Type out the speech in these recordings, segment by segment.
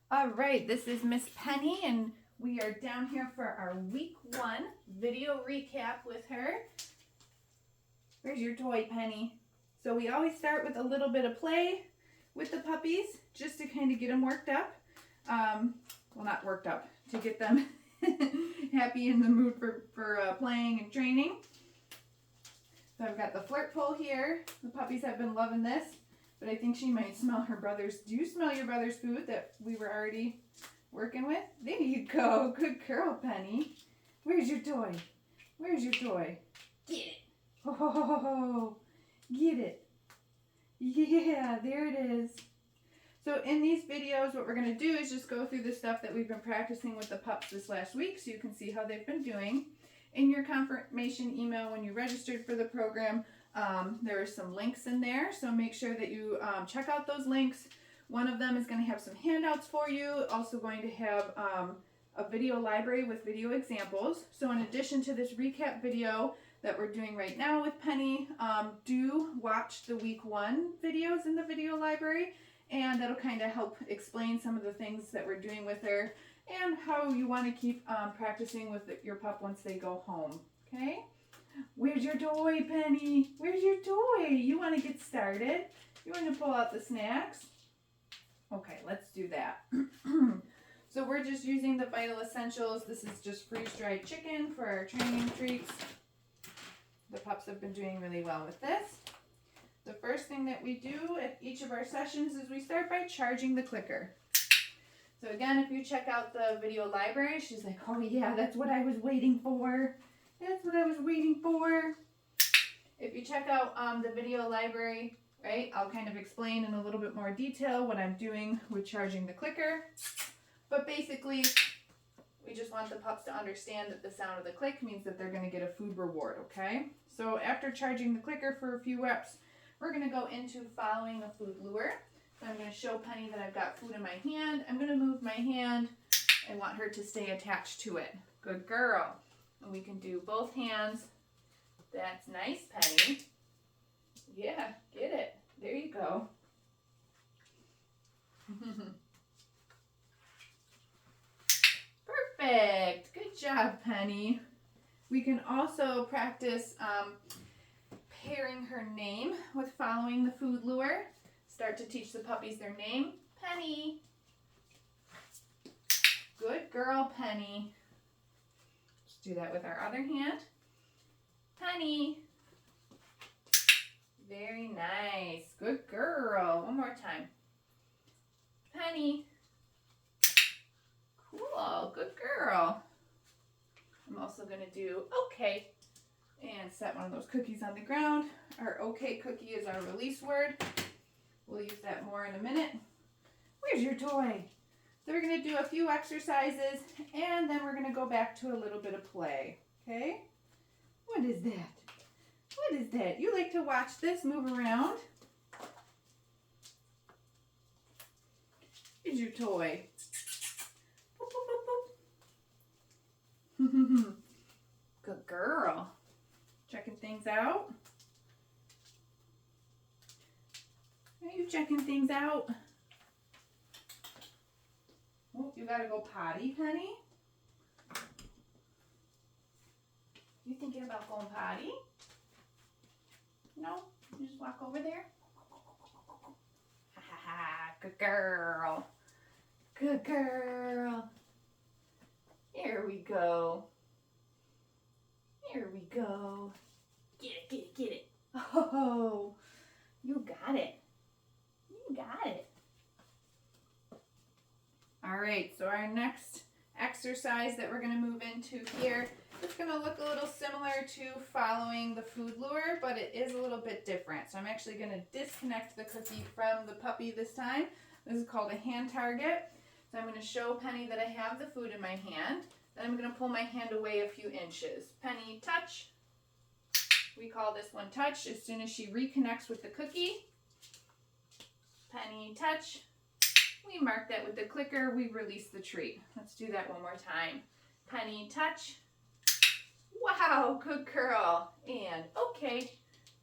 All right, this is Miss Penny, and we are down here for our week 1 video recap with her. Where's your toy, Penny? So we always start with a little bit of play with the puppies, just to kind of get them worked up. Well, not worked up, to get them happy in the mood for playing and training. So I've got the flirt pole here. The puppies have been loving this. But I think she might smell her brother's. Do you smell your brother's food that we were already working with? There you go. Good girl, Penny. Where's your toy? Where's your toy? Get it. Oh, get it. Yeah, there it is. So in these videos, what we're going to do is just go through the stuff that we've been practicing with the pups this last week so you can see how they've been doing. In your confirmation email when you registered for the program, there are some links in there, so make sure that you check out those links. One of them is going to have some handouts for you, also going to have a video library with video examples. So in addition to this recap video that we're doing right now with Penny, do watch the week 1 videos in the video library, and that'll kind of help explain some of the things that we're doing with her and how you want to keep practicing with your pup once they go home, okay? Where's your toy, Penny? Where's your toy? You want to get started? You want to pull out the snacks? Okay, let's do that. So we're just using the Vital Essentials. This is just freeze-dried chicken for our training treats. The pups have been doing really well with this. The first thing that we do at each of our sessions is we start by charging the clicker. So again, if you check out the video library, she's like, oh yeah, that's what I was waiting for. That's what I was waiting for. If you check out the video library, right, I'll kind of explain in a little bit more detail what I'm doing with charging the clicker. But basically, we just want the pups to understand that the sound of the click means that they're going to get a food reward, okay? So after charging the clicker for a few reps, we're going to go into following a food lure. So I'm going to show Penny that I've got food in my hand. I'm going to move my hand. I want her to stay attached to it. Good girl. And we can do both hands. That's nice, Penny. Yeah, get it. There you go. Perfect. Good job, Penny. We can also practice pairing her name with following the food lure. Start to teach the puppies their name. Penny. Good girl, Penny. Let's do that with our other hand. Penny. Very nice. Good girl. One more time. Penny. Cool. Good girl. I'm also going to do okay. And set one of those cookies on the ground. Our okay cookie is our release word. We'll use that more in a minute. Where's your toy? So we're going to do a few exercises, and then we're going to go back to a little bit of play. Okay? What is that? What is that? You like to watch this move around? Here's your toy. Boop, boop, boop, boop. Good girl. Checking things out. Are you checking things out? Oh, you gotta go potty, Penny? You thinking about going potty? No? You just walk over there? Ha ha ha, good girl. Good girl. Here we go. Here we go. Get it, get it, get it. Oh, you got it. You got it. All right, so our next exercise that we're going to move into here, it's going to look a little similar to following the food lure, but it is a little bit different. So I'm actually going to disconnect the cookie from the puppy this time. This is called a hand target. So I'm going to show Penny that I have the food in my hand. Then I'm going to pull my hand away a few inches. Penny, touch. We call this one touch. As soon as she reconnects with the cookie, Penny, touch. We mark that with the clicker. We release the treat. Let's do that one more time. Penny, touch. Wow, good girl. And okay,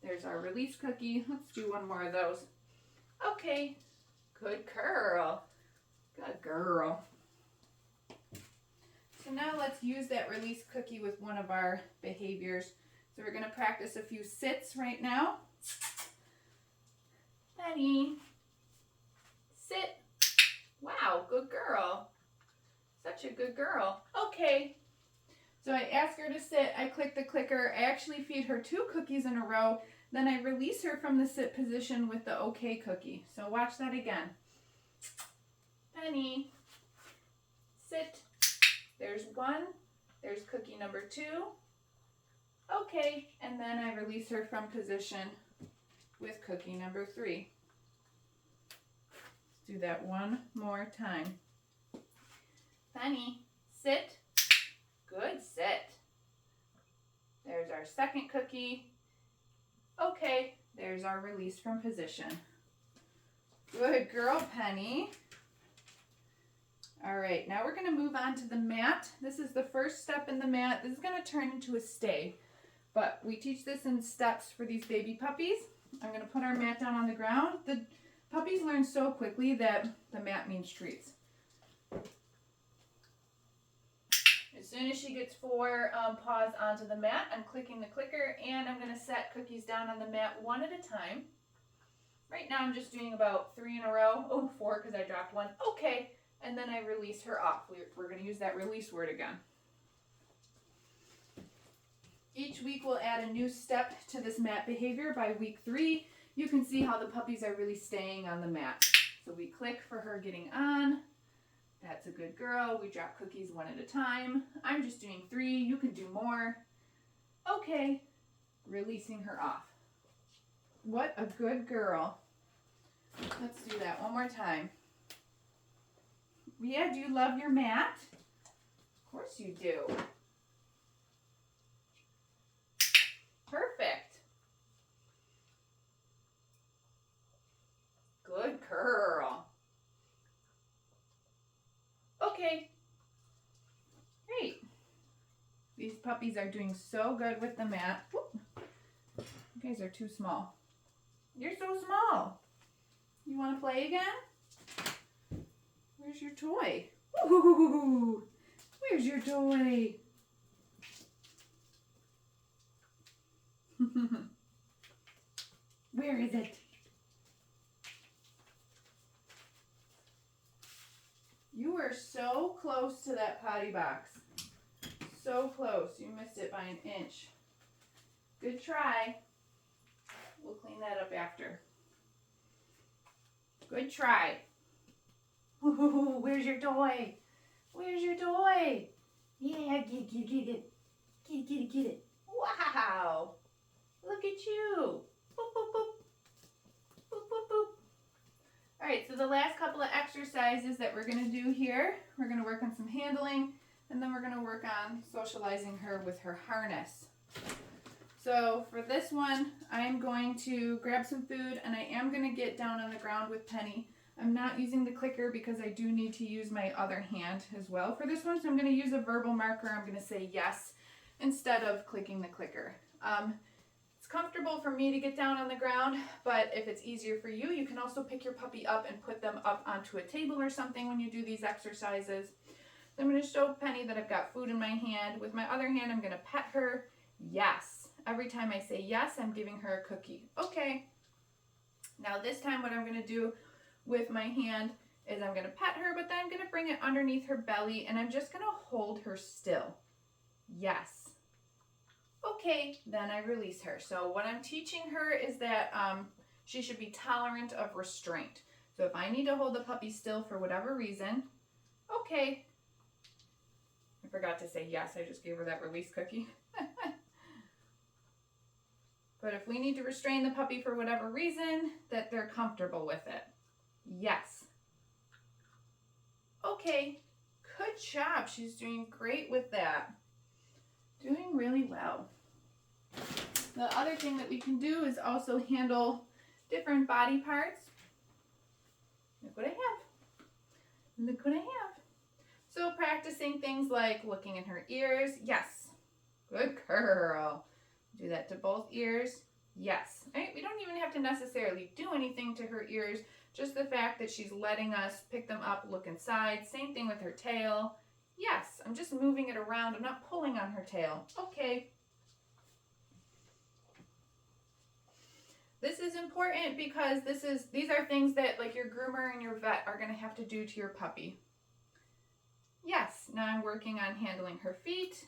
there's our release cookie. Let's do one more of those. Okay, good girl. Good girl. So now let's use that release cookie with one of our behaviors. So we're going to practice a few sits right now. Penny, sit. Wow, good girl. Such a good girl. Okay. So I ask her to sit, I click the clicker, I actually feed her 2 cookies in a row, then I release her from the sit position with the okay cookie. So watch that again. Penny, sit. There's 1, there's cookie number 2. Okay, and then I release her from position with cookie number 3. Let's do that one more time. Penny, sit. Good sit. There's our second cookie. Okay, there's our release from position. Good girl, Penny. All right, now we're gonna move on to the mat. This is the first step in the mat. This is gonna turn into a stay, but we teach this in steps for these baby puppies. I'm gonna put our mat down on the ground. The puppies learn so quickly that the mat means treats. As soon as she gets 4 paws onto the mat, I'm clicking the clicker and I'm going to set cookies down on the mat 1 at a time. Right now I'm just doing about 3 in a row. Oh, 4 because I dropped 1. Okay, and then I release her off. We're going to use that release word again. Each week we'll add a new step to this mat behavior. By week 3, you can see how the puppies are really staying on the mat. So we click for her getting on. That's a good girl. We drop cookies 1 at a time. I'm just doing 3. You can do more. Okay. Releasing her off. What a good girl. Let's do that one more time. Yeah, do you love your mat? Of course you do. Perfect. Good girl. Okay, great. These puppies are doing so good with the mat. Whoop. You guys are too small. You're so small. You want to play again? Where's your toy? Ooh, where's your toy? Where is it? You were so close to that potty box. So close. You missed it by an inch. Good try. We'll clean that up after. Good try. Ooh, where's your toy? Where's your toy? Yeah, get it. Get it. Wow. Look at you. Boop, boop, boop. Boop, boop, boop. All right, so the last couple of exercises that we're going to do here, we're going to work on some handling, and then we're going to work on socializing her with her harness. So for this one, I'm going to grab some food, and I am going to get down on the ground with Penny. I'm not using the clicker because I do need to use my other hand as well for this one, so I'm going to use a verbal marker. I'm going to say yes instead of clicking the clicker. It's comfortable for me to get down on the ground, but if it's easier for you, you can also pick your puppy up and put them up onto a table or something when you do these exercises. So I'm going to show Penny that I've got food in my hand. With my other hand, I'm going to pet her. Yes. Every time I say yes, I'm giving her a cookie. Okay. Now this time what I'm going to do with my hand is I'm going to pet her, but then I'm going to bring it underneath her belly, and I'm just going to hold her still. Yes. Okay, then I release her. So what I'm teaching her is that she should be tolerant of restraint. So if I need to hold the puppy still for whatever reason, okay. I forgot to say yes, I just gave her that release cookie. But if we need to restrain the puppy for whatever reason, that they're comfortable with it. Yes. Okay, good job. She's doing great with that. Doing really well. The other thing that we can do is also handle different body parts. Look what I have. Look what I have. So practicing things like looking in her ears. Yes. Good girl. Do that to both ears. Yes. Right? We don't even have to necessarily do anything to her ears, Just the fact that she's letting us pick them up, look inside. Same thing with her tail. Yes, I'm just moving it around. I'm not pulling on her tail. Okay. This is important because these are things that like your groomer and your vet are going to have to do to your puppy. Yes, now I'm working on handling her feet.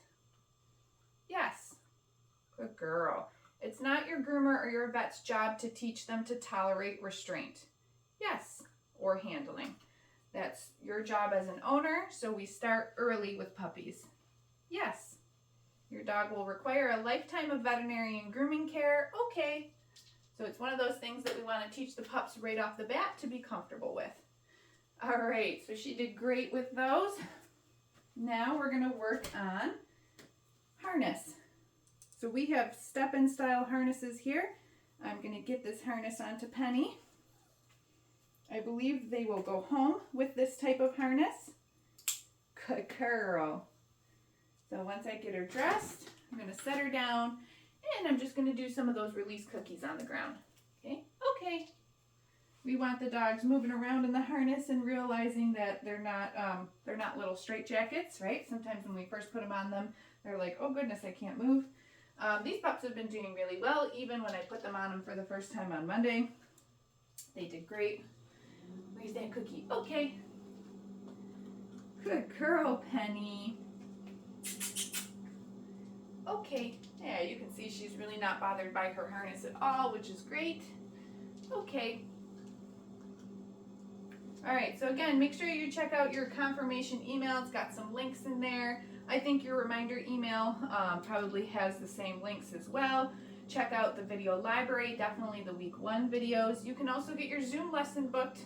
Yes, good girl. It's not your groomer or your vet's job to teach them to tolerate restraint. Yes, or handling. That's your job as an owner, so we start early with puppies. Yes, your dog will require a lifetime of veterinarian grooming care. Okay. So it's one of those things that we want to teach the pups right off the bat to be comfortable with. All right, so she did great with those. Now we're going to work on harness. So we have step-in style harnesses here. I'm going to get this harness onto Penny. I believe they will go home with this type of harness. Good girl. So once I get her dressed, I'm going to set her down. And I'm just going to do some of those release cookies on the ground. Okay? Okay. We want the dogs moving around in the harness and realizing that they're not little straitjackets, right? Sometimes when we first put them on them, they're like, oh goodness, I can't move. These pups have been doing really well, even when I put them on them for the first time on Monday. They did great. Where's that cookie? Okay. Good girl, Penny. Okay, yeah, you can see she's really not bothered by her harness at all, which is great. Okay. All right, so again, make sure you check out your confirmation email. It's got some links in there. I think your reminder email probably has the same links as well. Check out the video library, definitely the week 1 videos. You can also get your Zoom lesson booked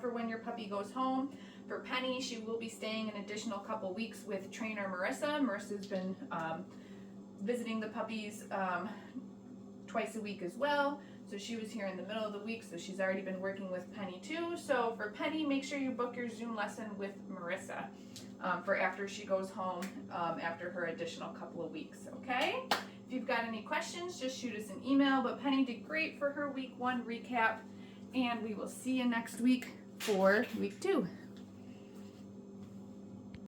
for when your puppy goes home. For Penny, she will be staying an additional couple weeks with trainer Marissa. Marissa's been visiting the puppies twice a week as well. So she was here in the middle of the week, so she's already been working with Penny too. So for Penny, make sure you book your Zoom lesson with Marissa for after she goes home after her additional couple of weeks, okay? If you've got any questions, just shoot us an email. But Penny did great for her week 1 recap, and we will see you next week for week 2.